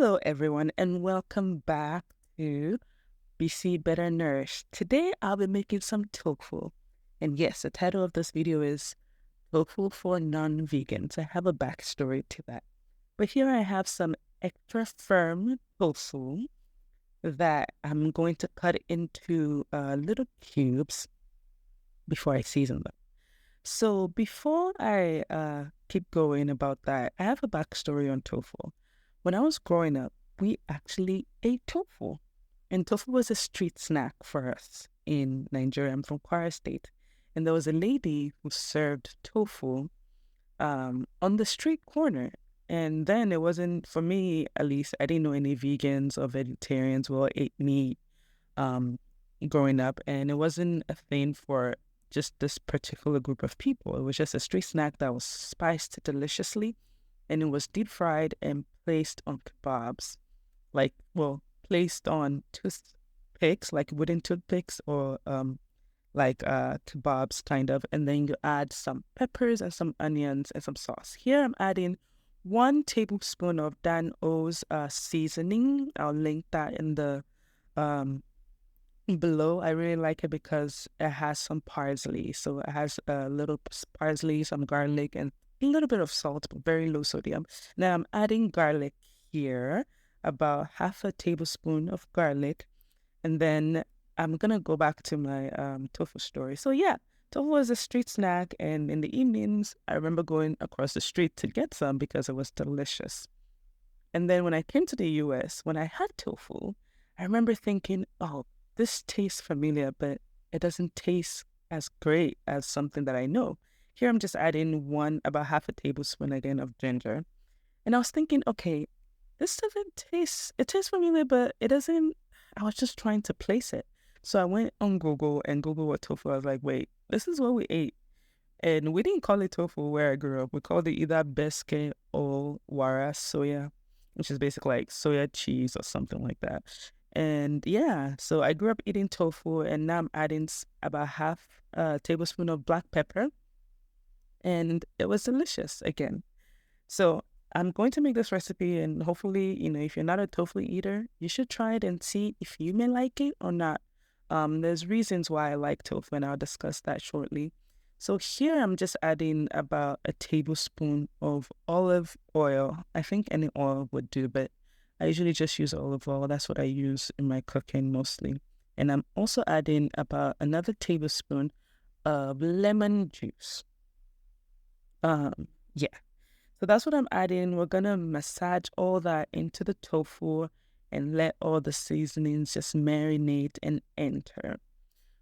Hello, everyone, and welcome back to BC Better Nourished. Today, I'll be making some tofu. And yes, the title of this video is Tofu for Non-Vegans. I have a backstory to that. But here I have some extra firm tofu that I'm going to cut into little cubes before I season them. So before I keep going about that, I have a backstory on tofu. When I was growing up, we actually ate tofu. And tofu was a street snack for us in Nigeria. I'm from Kwara State. And there was a lady who served tofu on the street corner. And then it wasn't, for me at least, I didn't know any vegans or vegetarians who all ate meat um, growing up. And it wasn't a thing for just this particular group of people. It was just a street snack that was spiced deliciously, and it was deep fried and placed on kebabs, placed on toothpicks, like wooden toothpicks, or kebabs kind of, and then you add some peppers and some onions and some sauce. Here I'm adding 1 tablespoon of Dan O's seasoning. I'll link that in the um below. I really like it because it has some parsley. So it has a little parsley, some garlic, and a little bit of salt, but very low sodium. Now I'm adding garlic here, about 1/2 tablespoon of garlic. And then I'm gonna go back to my tofu story. So yeah, tofu was a street snack, and in the evenings, I remember going across the street to get some because it was delicious. And then when I came to the US, when I had tofu, I remember thinking, oh, this tastes familiar, but it doesn't taste as great as something that I know. Here I'm just adding about 1/2 tablespoon again of ginger. And I was thinking, okay, this doesn't taste, it tastes familiar, but it doesn't, I was just trying to place it. So I went on Google and Googled what tofu. I was like, wait, this is what we ate. And we didn't call it tofu where I grew up. We called it either beske or wara soya, which is basically like soya cheese or something like that. And yeah, so I grew up eating tofu, and now I'm adding about half a tablespoon of black pepper, and it was delicious again. So I'm going to make this recipe, and hopefully, if you're not a tofu eater, you should try it and see if you may like it or not. There's reasons why I like tofu, and I'll discuss that shortly. So here I'm just adding about a tablespoon of olive oil. I think any oil would do, but I usually just use olive oil. That's what I use in my cooking mostly. And I'm also adding about another tablespoon of lemon juice. Yeah. So that's what I'm adding. We're gonna massage all that into the tofu and let all the seasonings just marinate and enter.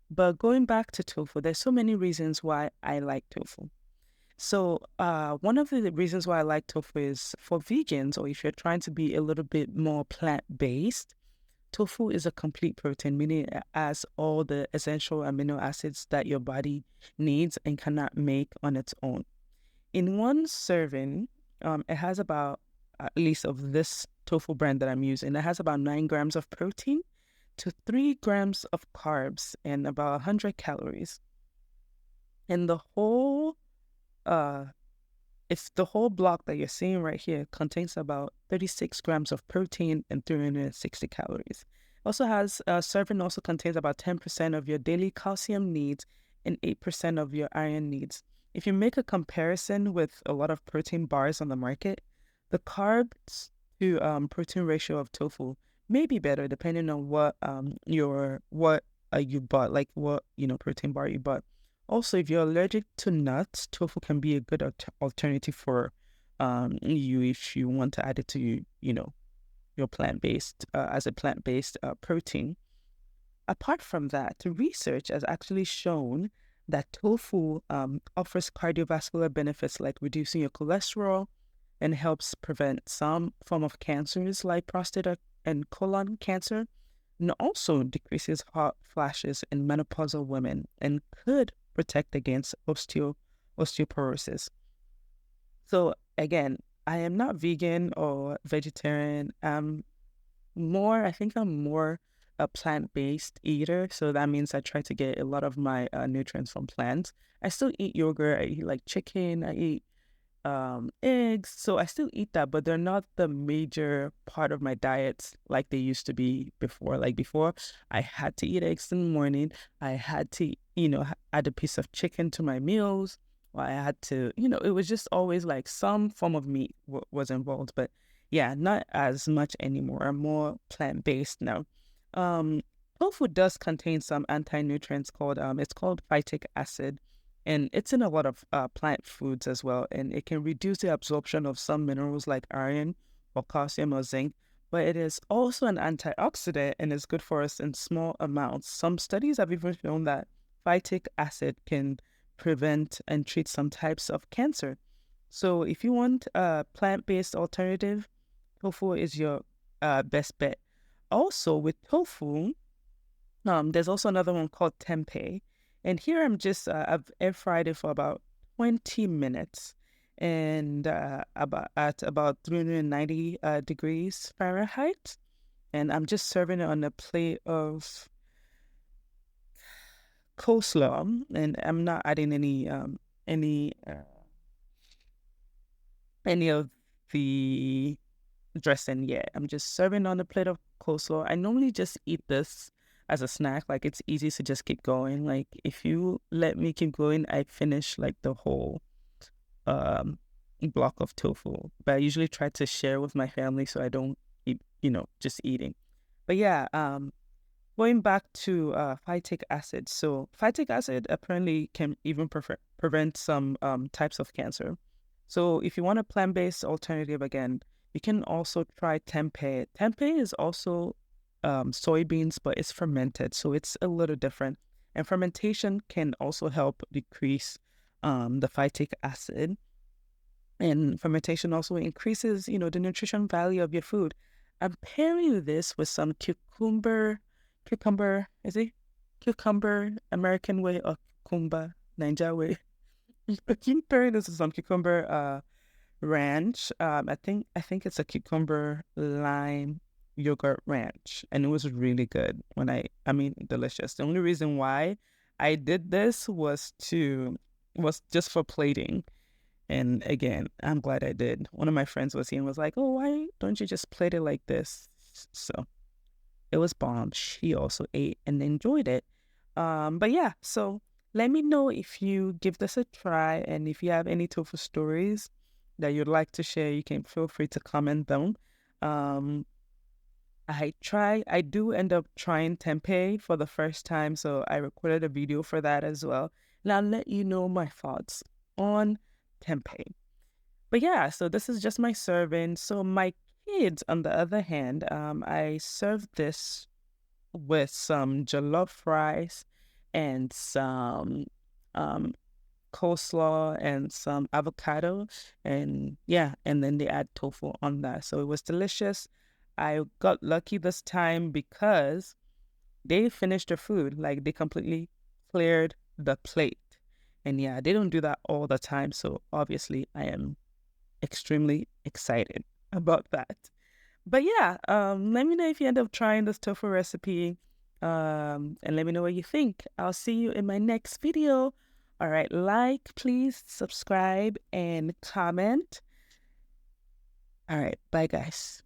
But going back to tofu, there's so many reasons why I like tofu. So one of the reasons why I like tofu is for vegans, or if you're trying to be a little bit more plant-based, tofu is a complete protein, meaning it has all the essential amino acids that your body needs and cannot make on its own. In one serving, it has about, at least of this tofu brand that I'm using, it has about 9 grams of protein to 3 grams of carbs and about 100 calories. And uh, if the whole block that you're seeing right here contains about 36 grams of protein and 360 calories. Also has, serving also contains about 10% of your daily calcium needs and 8% of your iron needs. If you make a comparison with a lot of protein bars on the market, the carbs to protein ratio of tofu may be better depending on what you bought, like what protein bar you bought. Also, if you're allergic to nuts, tofu can be a good alternative for you if you want to add it to your plant-based as a plant-based protein. Apart from that, the research has actually shown that tofu offers cardiovascular benefits like reducing your cholesterol and helps prevent some form of cancers like prostate and colon cancer, and also decreases hot flashes in menopausal women and could protect against osteoporosis. So again, I am not vegan or vegetarian. I think I'm more a plant-based eater. So that means I try to get a lot of my nutrients from plants. I still eat yogurt. I eat like chicken. I eat eggs. So I still eat that, but they're not the major part of my diet like they used to be before. Like before, I had to eat eggs in the morning. I had to, add a piece of chicken to my meals. Or I had to, it was just always like some form of meat was involved. But yeah, not as much anymore. I'm more plant-based now. Um, Tofu does contain some anti-nutrients it's called phytic acid, and it's in a lot of plant foods as well, and it can reduce the absorption of some minerals like iron or calcium or zinc, but it is also an antioxidant and is good for us in small amounts. Some studies have even shown that phytic acid can prevent and treat some types of cancer. So if you want a plant-based alternative, tofu is your best bet. Also with tofu, there's also another one called tempeh. And here I've air fried it for about 20 minutes and about 390 degrees Fahrenheit. And I'm just serving it on a plate of coleslaw, and I'm not adding any any of the dressing yet. I'm just serving on a plate of coleslaw. I normally just eat this as a snack. Like it's easy to just keep going. Like if you let me keep going, I finish like the whole um block of tofu. But I usually try to share with my family so I don't eat, just eating. But yeah, going back to phytic acid. So phytic acid apparently can even prevent some types of cancer. So if you want a plant-based alternative again, you can also try tempeh. Tempeh is also soybeans, but it's fermented, so it's a little different. And fermentation can also help decrease the phytic acid. And fermentation also increases, the nutrition value of your food. I'm pairing this with some is it cucumber American way or cucumber Niger way? I'm pairing this with some cucumber ranch. I think it's a cucumber lime yogurt ranch, and it was really good. I mean, delicious. The only reason why I did this was just for plating. And again, I'm glad I did. One of my friends was here and was like, "Oh, why don't you just plate it like this?" So it was bomb. She also ate and enjoyed it. But yeah, so let me know if you give this a try, and if you have any tofu stories that you'd like to share, you can feel free to comment them. Um, I do end up trying tempeh for the first time, so I recorded a video for that as well. And I'll let you know my thoughts on tempeh. But yeah, so this is just my serving. So my kids, on the other hand, I served this with some jollof rice and some um, coleslaw and some avocado. And yeah, and then they add tofu on that. So it was delicious. I got lucky this time because they finished their food. Like they completely cleared the plate. And yeah, they don't do that all the time. So obviously I am extremely excited about that. But yeah, let me know if you end up trying this tofu recipe, and let me know what you think. I'll see you in my next video. All right, like, please subscribe and comment. All right, bye guys.